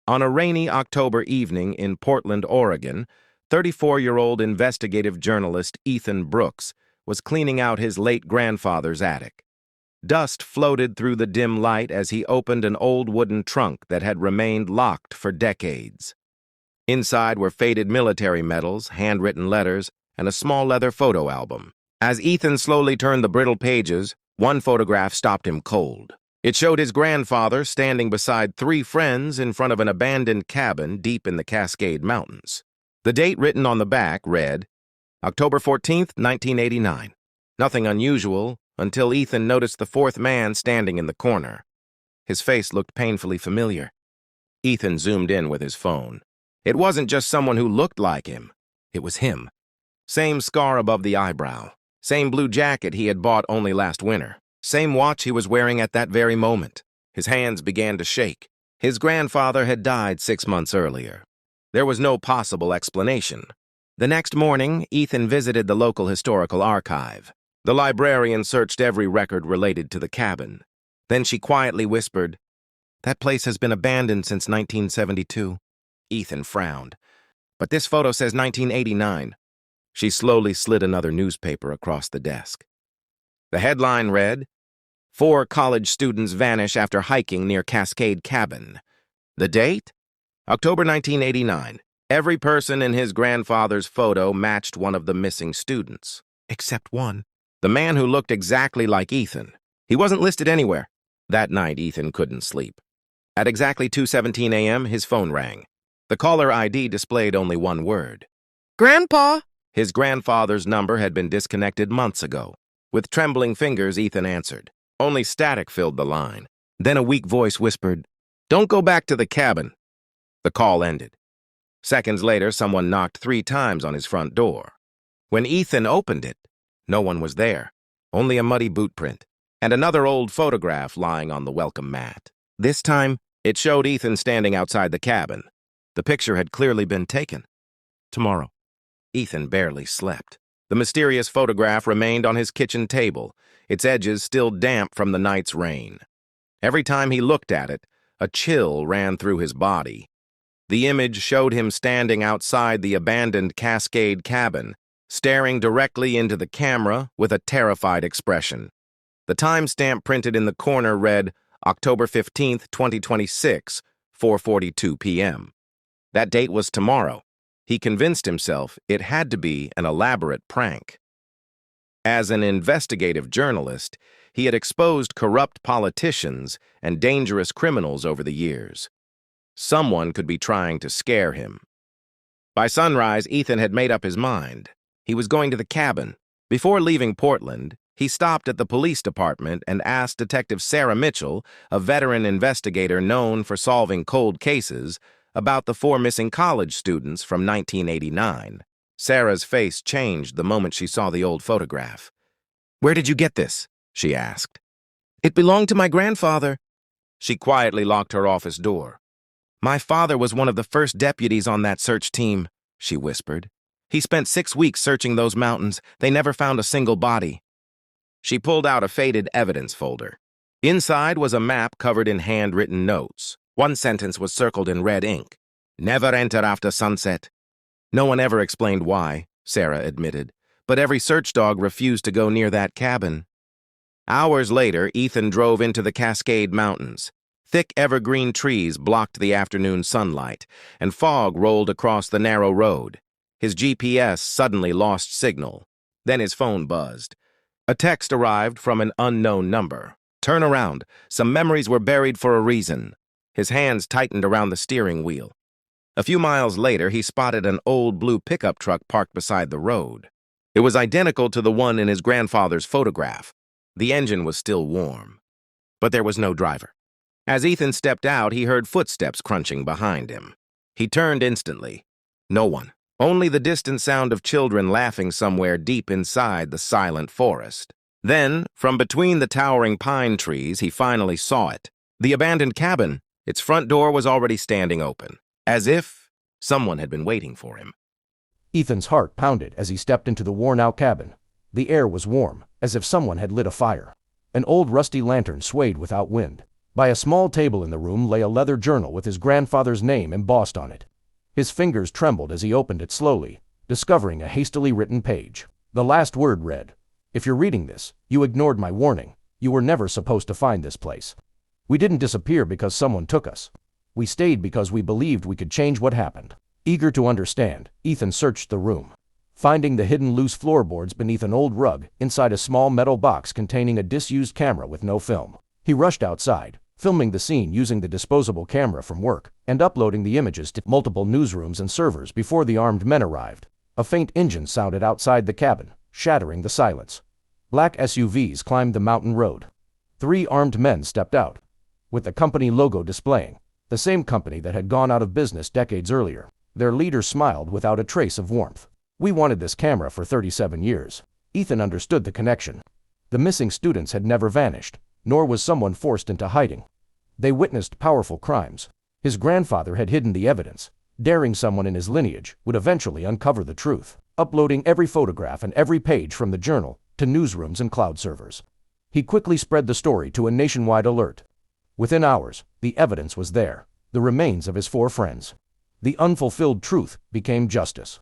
On a rainy October evening in Portland, Oregon, 34-year-old investigative journalist Ethan Brooks was cleaning out his late grandfather's attic. Dust floated through the dim light as he opened an old wooden trunk that had remained locked for decades. Inside were faded military medals, handwritten letters, and a small leather photo album. As Ethan slowly turned the brittle pages, one photograph stopped him cold. It showed his grandfather standing beside three friends in front of an abandoned cabin deep in the Cascade Mountains. The date written on the back read, October 14th, 1989. Nothing unusual until Ethan noticed the fourth man standing in the corner. His face looked painfully familiar. Ethan zoomed in with his phone. It wasn't just someone who looked like him. It was him. Same scar above the eyebrow. Same blue jacket he had bought only last winter. Same watch he was wearing at that very moment. His hands began to shake. His grandfather had died 6 months earlier. There was no possible explanation. The next morning, Ethan visited the local historical archive. The librarian searched every record related to the cabin. Then she quietly whispered, "That place has been abandoned since 1972. Ethan frowned. "But this photo says 1989. She slowly slid another newspaper across the desk. The headline read, 4 college students vanish after hiking near Cascade Cabin. The date? October 1989. Every person in his grandfather's photo matched one of the missing students. Except one. The man who looked exactly like Ethan. He wasn't listed anywhere. That night, Ethan couldn't sleep. At exactly 2:17 a.m., his phone rang. The caller ID displayed only one word. "Grandpa!" His grandfather's number had been disconnected months ago. With trembling fingers, Ethan answered. Only static filled the line. Then a weak voice whispered, "Don't go back to the cabin." The call ended. Seconds later, someone knocked 3 times on his front door. When Ethan opened it, no one was there, only a muddy boot print, and another old photograph lying on the welcome mat. This time, it showed Ethan standing outside the cabin. The picture had clearly been taken. Tomorrow. Ethan barely slept. The mysterious photograph remained on his kitchen table, its edges still damp from the night's rain. Every time he looked at it, a chill ran through his body. The image showed him standing outside the abandoned Cascade cabin, staring directly into the camera with a terrified expression. The timestamp printed in the corner read, October 15th, 2026, 4:42 p.m. That date was tomorrow. He convinced himself it had to be an elaborate prank. As an investigative journalist, he had exposed corrupt politicians and dangerous criminals over the years. Someone could be trying to scare him. By sunrise, Ethan had made up his mind. He was going to the cabin. Before leaving Portland, he stopped at the police department and asked Detective Sarah Mitchell, a veteran investigator known for solving cold cases, about the 4 missing college students from 1989. Sarah's face changed the moment she saw the old photograph. "Where did you get this?" she asked. "It belonged to my grandfather." She quietly locked her office door. "My father was one of the first deputies on that search team," she whispered. "He spent 6 weeks searching those mountains. They never found a single body." She pulled out a faded evidence folder. Inside was a map covered in handwritten notes. One sentence was circled in red ink. "Never enter after sunset." No one ever explained why, Sarah admitted, but every search dog refused to go near that cabin. Hours later, Ethan drove into the Cascade Mountains. Thick evergreen trees blocked the afternoon sunlight, and fog rolled across the narrow road. His GPS suddenly lost signal. Then his phone buzzed. A text arrived from an unknown number. "Turn around. Some memories were buried for a reason." His hands tightened around the steering wheel. A few miles later, he spotted an old blue pickup truck parked beside the road. It was identical to the one in his grandfather's photograph. The engine was still warm. But there was no driver. As Ethan stepped out, he heard footsteps crunching behind him. He turned instantly. No one. Only the distant sound of children laughing somewhere deep inside the silent forest. Then, from between the towering pine trees, he finally saw it. The abandoned cabin. Its front door was already standing open, as if someone had been waiting for him. Ethan's heart pounded as he stepped into the worn-out cabin. The air was warm, as if someone had lit a fire. An old rusty lantern swayed without wind. By a small table in the room lay a leather journal with his grandfather's name embossed on it. His fingers trembled as he opened it slowly, discovering a hastily written page. The last word read, "If you're reading this, you ignored my warning. You were never supposed to find this place. We didn't disappear because someone took us. We stayed because we believed we could change what happened." Eager to understand, Ethan searched the room, finding the hidden loose floorboards beneath an old rug inside a small metal box containing a disused camera with no film. He rushed outside, filming the scene using the disposable camera from work and uploading the images to multiple newsrooms and servers before the armed men arrived. A faint engine sounded outside the cabin, shattering the silence. Black SUVs climbed the mountain road. 3 armed men stepped out, with the company logo displaying, the same company that had gone out of business decades earlier. Their leader smiled without a trace of warmth. "We wanted this camera for 37 years. Ethan understood the connection. The missing students had never vanished, nor was someone forced into hiding. They witnessed powerful crimes. His grandfather had hidden the evidence. Daring someone in his lineage would eventually uncover the truth, uploading every photograph and every page from the journal to newsrooms and cloud servers. He quickly spread the story to a nationwide alert. Within hours, the evidence was there, the remains of his 4 friends. The unfulfilled truth became justice.